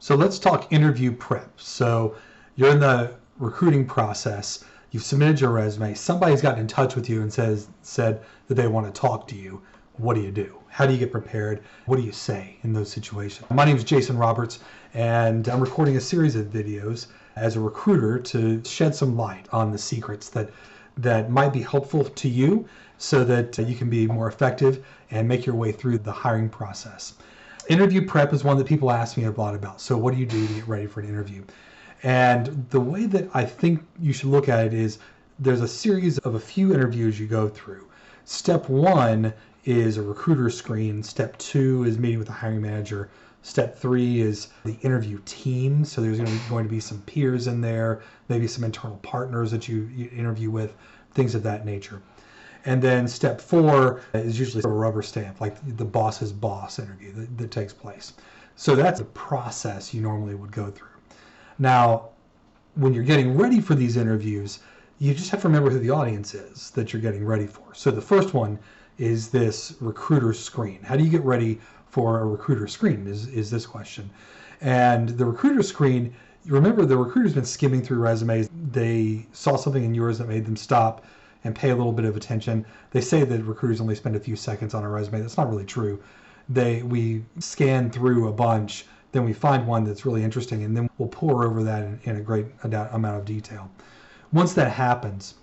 So let's talk interview prep. So you're in the recruiting process. You've submitted your resume. Somebody's gotten in touch with you and said that they want to talk to you. What do? How do you get prepared? What do you say in those situations? My name is Jason Roberts, and I'm recording a series of videos as a recruiter to shed some light on the secrets that might be helpful to you so that you can be more effective and make your way through the hiring process. Interview prep is one that people ask me a lot about. So what do you do to get ready for an interview? And the way that I think you should look at it is there's a series of a few interviews you go through. Step one is a recruiter screen. Step two is meeting with the hiring manager. Step three is the interview team. So there's going to be some peers in there, maybe some internal partners that you interview with, things of that nature. And then step four is usually a rubber stamp, like the boss's boss interview that takes place. So that's a process you normally would go through. Now, when you're getting ready for these interviews, you just have to remember who the audience is that you're getting ready for. So the first one is this recruiter screen. How do you get ready for a recruiter screen is this question. And the recruiter screen, you remember the recruiter's been skimming through resumes. They saw something in yours that made them stop and pay a little bit of attention. They say that recruiters only spend a few seconds on a resume. That's not really true. We scan through a bunch, then we find one that's really interesting, and then we'll pour over that in a great amount of detail. Once that happens,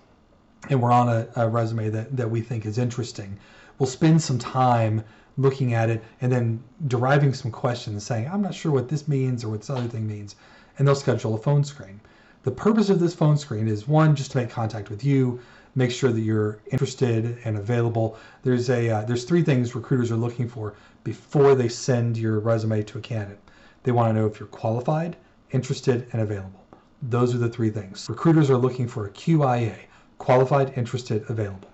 and we're on a resume that we think is interesting, we'll spend some time looking at it and then deriving some questions saying, I'm not sure what this means or what this other thing means, and they'll schedule a phone screen. The purpose of this phone screen is, one, just to make contact with you, make sure that you're interested and available. There's three things recruiters are looking for before they send your resume to a candidate. They want to know if you're qualified, interested, and available. Those are the three things. Recruiters are looking for a QIA, qualified, interested, available.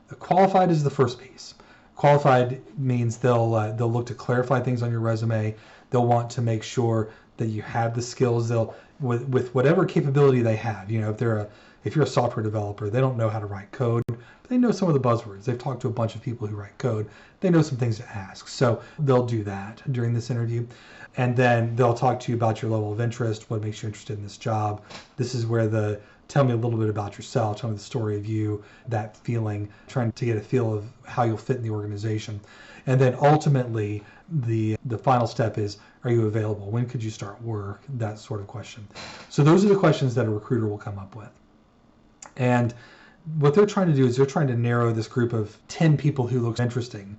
The qualified is the first piece. Qualified means they'll look to clarify things on your resume. They'll want to make sure that you have the skills. They'll with whatever capability they have. You know, if you're a software developer, they don't know how to write code, but they know some of the buzzwords. They've talked to a bunch of people who write code. They know some things to ask. So they'll do that during this interview. And then they'll talk to you about your level of interest, what makes you interested in this job. This is where tell me a little bit about yourself, tell me the story of you, that feeling, trying to get a feel of how you'll fit in the organization. And then ultimately, the final step is, are you available? When could you start work? That sort of question. So those are the questions that a recruiter will come up with. And what they're trying to do is they're trying to narrow this group of 10 people who looks interesting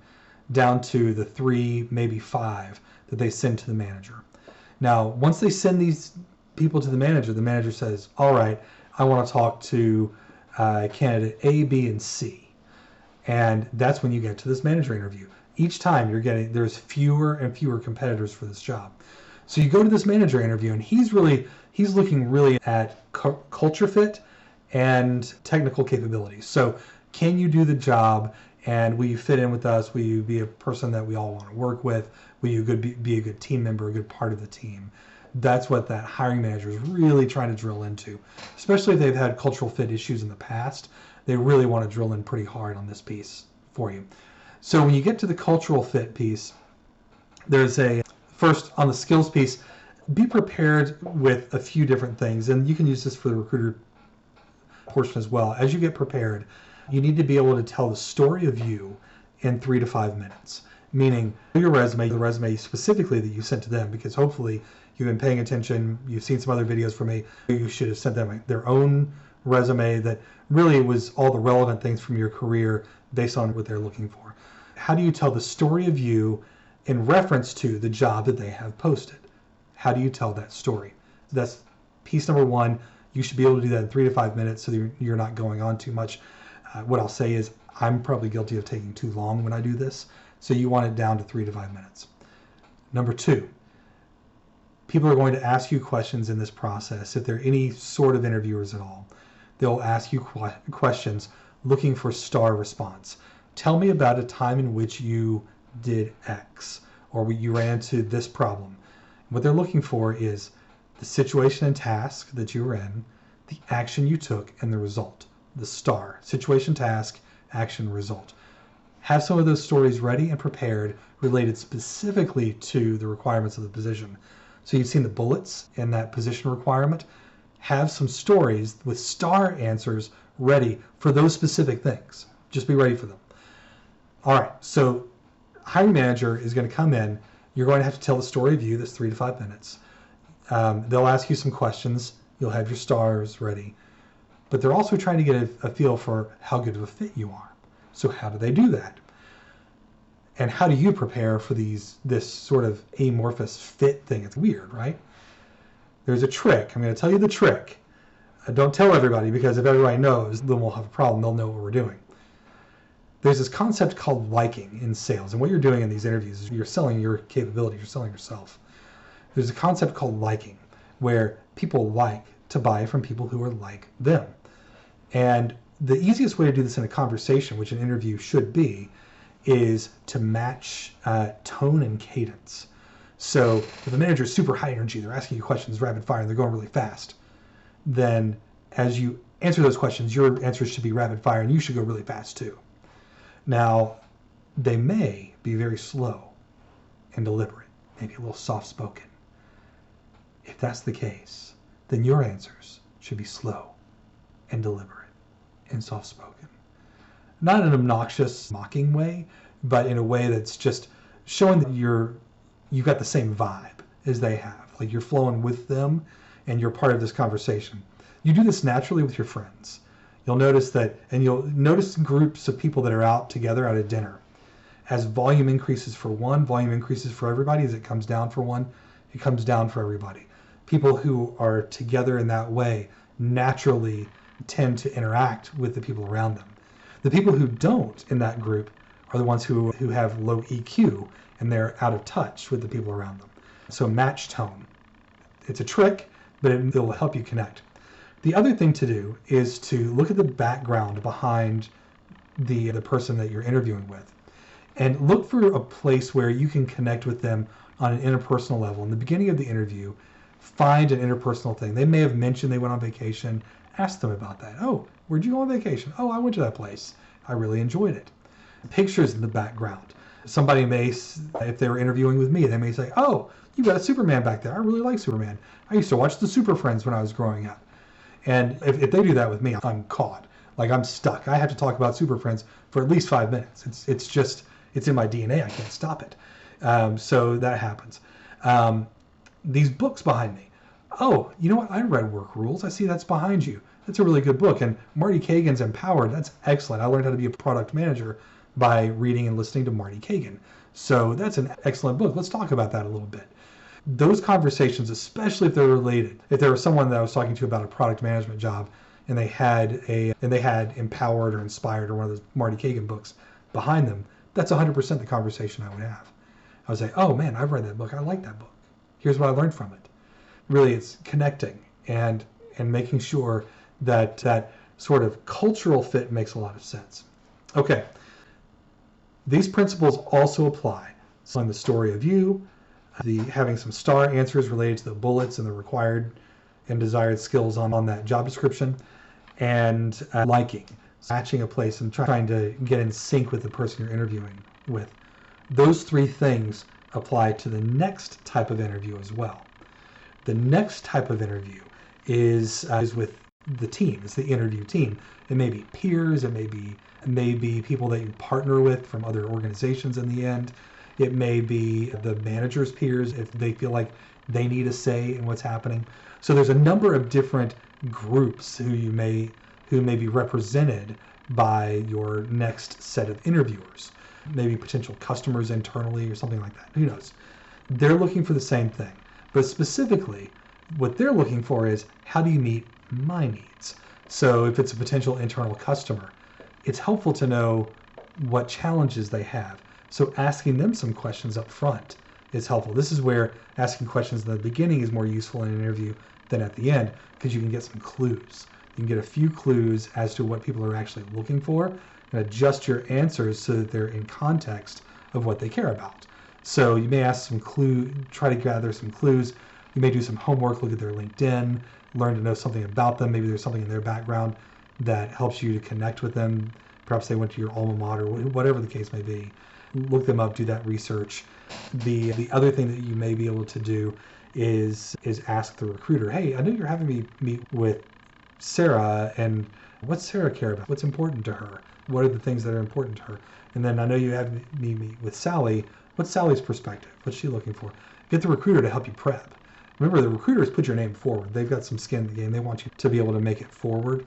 down to the 3, maybe 5 that they send to the manager. Now, once they send these people to the manager says, all right, I want to talk to candidate A, B, and C. And that's when you get to this manager interview. Each time there's fewer and fewer competitors for this job. So you go to this manager interview and he's looking really at culture fit and technical capabilities. So can you do the job, and will you fit in with us? Will you be a person that we all want to work with? Will you be a good team member, a good part of the team? That's what that hiring manager is really trying to drill into, especially if they've had cultural fit issues in the past. They really want to drill in pretty hard on this piece for you. So when you get to the cultural fit piece, there's first on the skills piece, be prepared with a few different things, and you can use this for the recruiter portion as well. As you get prepared, you need to be able to tell the story of you in 3 to 5 minutes, meaning your resume, the resume specifically that you sent to them, because hopefully you've been paying attention, you've seen some other videos from me, you should have sent them their own resume that really was all the relevant things from your career based on what they're looking for. How do you tell the story of you in reference to the job that they have posted? How do you tell that story? That's piece number one. You should be able to do that in 3 to 5 minutes so that you're not going on too much. What I'll say is I'm probably guilty of taking too long when I do this, so you want it down to 3 to 5 minutes. Number two, people are going to ask you questions in this process. If there are any sort of interviewers at all, they'll ask you questions looking for star response. Tell me about a time in which you did X, or you ran into this problem. What they're looking for is the situation and task that you were in, the action you took, and the result. The STAR, situation, task, action, result. Have some of those stories ready and prepared related specifically to the requirements of the position. So you've seen the bullets in that position requirement. Have some stories with star answers ready for those specific things. Just be ready for them. All right, so hiring manager is going to come in. You're going to have to tell the story of you. That's 3 to 5 minutes. They'll ask you some questions. You'll have your stars ready. But they're also trying to get a feel for how good of a fit you are. So how do they do that? And how do you prepare for this sort of amorphous fit thing? It's weird, right? There's a trick. I'm going to tell you the trick. Don't tell everybody, because if everybody knows, then we'll have a problem. They'll know what we're doing. There's this concept called liking in sales. And what you're doing in these interviews is you're selling your capability. You're selling yourself. There's a concept called liking, where people like to buy from people who are like them. And the easiest way to do this in a conversation, which an interview should be, is to match tone and cadence. So if the manager is super high energy, they're asking you questions rapid fire, and they're going really fast, then as you answer those questions, your answers should be rapid fire, and you should go really fast too. Now, they may be very slow and deliberate, maybe a little soft-spoken. If that's the case, then your answers should be slow and deliberate and soft-spoken. Not in an obnoxious, mocking way, but in a way that's just showing that you've got the same vibe as they have. Like you're flowing with them and you're part of this conversation. You do this naturally with your friends. You'll notice that, and you'll notice groups of people that are out together at a dinner. As volume increases for one, volume increases for everybody. As it comes down for one, it comes down for everybody. People who are together in that way naturally tend to interact with the people around them. The people who don't in that group are the ones who have low EQ, and they're out of touch with the people around them. So match tone. It's a trick, but it will help you connect. The other thing to do is to look at the background behind the person that you're interviewing with, and look for a place where you can connect with them on an interpersonal level. In the beginning of the interview, find an interpersonal thing. They may have mentioned they went on vacation. Ask them about that. Oh, where'd you go on vacation? Oh, I went to that place. I really enjoyed it. Pictures in the background. Somebody may, if they were interviewing with me, they may say, oh, you got a Superman back there. I really like Superman. I used to watch the Super Friends when I was growing up. And if they do that with me, I'm caught. Like I'm stuck. I have to talk about Super Friends for at least 5 minutes. It's in my DNA. I can't stop it. So that happens. These books behind me. Oh, you know what? I read Work Rules. I see that's behind you. That's a really good book. And Marty Kagan's Empowered. That's excellent. I learned how to be a product manager by reading and listening to Marty Kagan. So that's an excellent book. Let's talk about that a little bit. Those conversations, especially if they're related, if there was someone that I was talking to about a product management job and they had Empowered or Inspired or one of those Marty Kagan books behind them, that's 100% the conversation I would have. I would say, oh man, I've read that book. I like that book. Here's what I learned from it. Really, it's connecting and making sure that that sort of cultural fit makes a lot of sense. Okay. These principles also apply on the story of you, having some star answers related to the bullets and the required and desired skills on that job description, and liking, matching a place and trying to get in sync with the person you're interviewing with. Those three things apply to the next type of interview as well. The next type of interview is with the team. It's the interview team. It may be peers. It may be people that you partner with from other organizations in the end. It may be the manager's peers if they feel like they need a say in what's happening. So there's a number of different groups who may be represented by your next set of interviewers. Maybe potential customers internally or something like that. Who knows? They're looking for the same thing. But specifically, what they're looking for is, how do you meet my needs? So if it's a potential internal customer, it's helpful to know what challenges they have. So asking them some questions up front is helpful. This is where asking questions in the beginning is more useful in an interview than at the end, because you can get some clues. You can get a few clues as to what people are actually looking for and adjust your answers so that they're in context of what they care about. So you may ask some try to gather some clues. You may do some homework, look at their LinkedIn, learn to know something about them. Maybe there's something in their background that helps you to connect with them. Perhaps they went to your alma mater, whatever the case may be. look them up, do that research. The other thing that you may be able to do is ask the recruiter, hey, I know you're having me meet with Sarah, and what's Sarah care about? What's important to her? What are the things that are important to her? And then I know you have me meet with Sally. What's Sally's perspective? What's she looking for? Get the recruiter to help you prep. Remember, the recruiters put your name forward. They've got some skin in the game. They want you to be able to make it forward.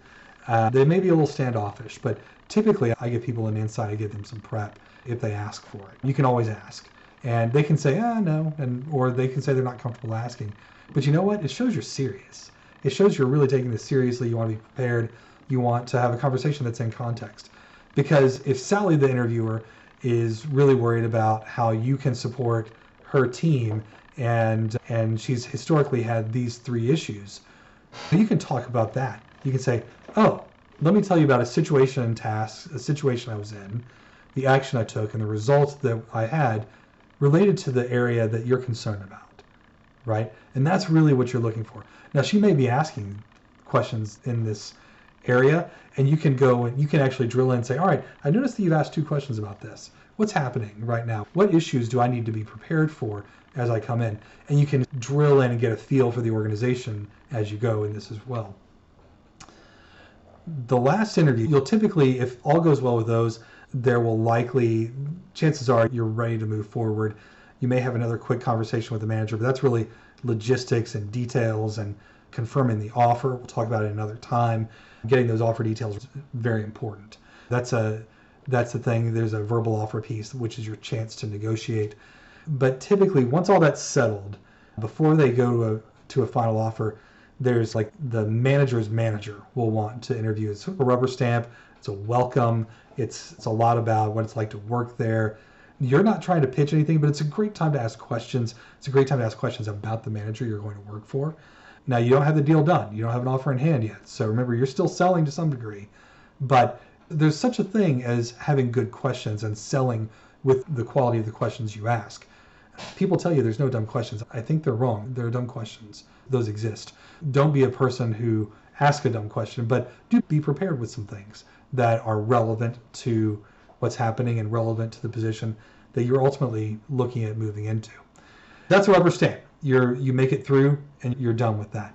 They may be a little standoffish, but typically I give people an insight. I give them some prep if they ask for it. You can always ask. And they can say, no, or they can say they're not comfortable asking. But you know what? It shows you're serious. It shows you're really taking this seriously. You want to be prepared. You want to have a conversation that's in context. Because if Sally, the interviewer, is really worried about how you can support her team, and she's historically had these 3 issues, you can talk about that. You can say, oh, let me tell you about a situation I was in, the action I took, and the results that I had related to the area that you're concerned about, right? And that's really what you're looking for. Now, she may be asking questions in this area, and you can go and you can actually drill in and say, all right, I noticed that you've asked 2 questions about this. What's happening right now? What issues do I need to be prepared for as I come in? And you can drill in and get a feel for the organization as you go in this as well. The last interview, you'll typically, if all goes well with those, there will likely, chances are you're ready to move forward. You may have another quick conversation with the manager, but that's really logistics and details and confirming the offer. We'll talk about it another time. Getting those offer details is very important. That's the thing. There's a verbal offer piece, which is your chance to negotiate. But typically, once all that's settled, before they go to a final offer, there's like the manager's manager will want to interview. It's a rubber stamp. It's a welcome. It's a lot about what it's like to work there. You're not trying to pitch anything, but it's a great time to ask questions. It's a great time to ask questions about the manager you're going to work for. Now, you don't have the deal done. You don't have an offer in hand yet. So remember, you're still selling to some degree. But there's such a thing as having good questions and selling with the quality of the questions you ask. People tell you there's no dumb questions. I think they're wrong. There are dumb questions. Those exist. Don't be a person who asks a dumb question, but do be prepared with some things that are relevant to what's happening and relevant to the position that you're ultimately looking at moving into. That's a rubber stamp. You make it through and you're done with that.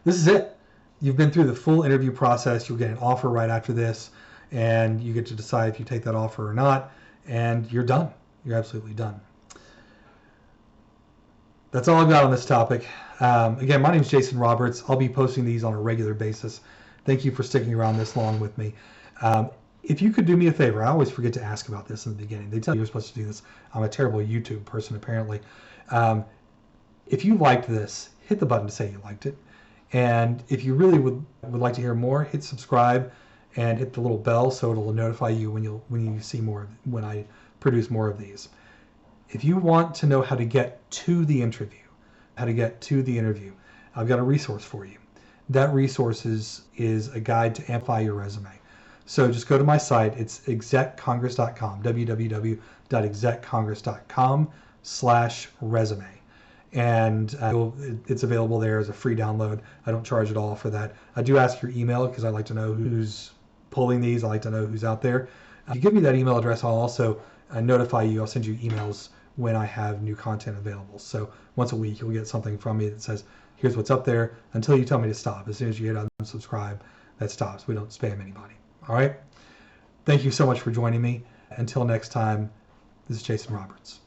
This is it. You've been through the full interview process. You'll get an offer right after this, and you get to decide if you take that offer or not, and you're done. You're absolutely done. That's all I've got on this topic. Again, my name is Jason Roberts. I'll be posting these on a regular basis. Thank you for sticking around this long with me. If you could do me a favor, I always forget to ask about this in the beginning. They tell you you're supposed to do this. I'm a terrible YouTube person, apparently. If you liked this, hit the button to say you liked it. And if you really would like to hear more, hit subscribe and hit the little bell so it'll notify you when you see more, when I produce more of these. If you want to know how to get to the interview, I've got a resource for you. That resource is a guide to amplify your resume. So just go to my site. It's execcongress.com, www.execcongress.com/resume. And it's available there as a free download. I don't charge at all for that. I do ask your email because I like to know who's pulling these. I like to know who's out there. If you give me that email address, I'll also notify you. I'll send you emails when I have new content available. So once a week, you'll get something from me that says, here's what's up there, until you tell me to stop. As soon as you hit unsubscribe, that stops. We don't spam anybody. All right? Thank you so much for joining me. Until next time, this is Jason Roberts.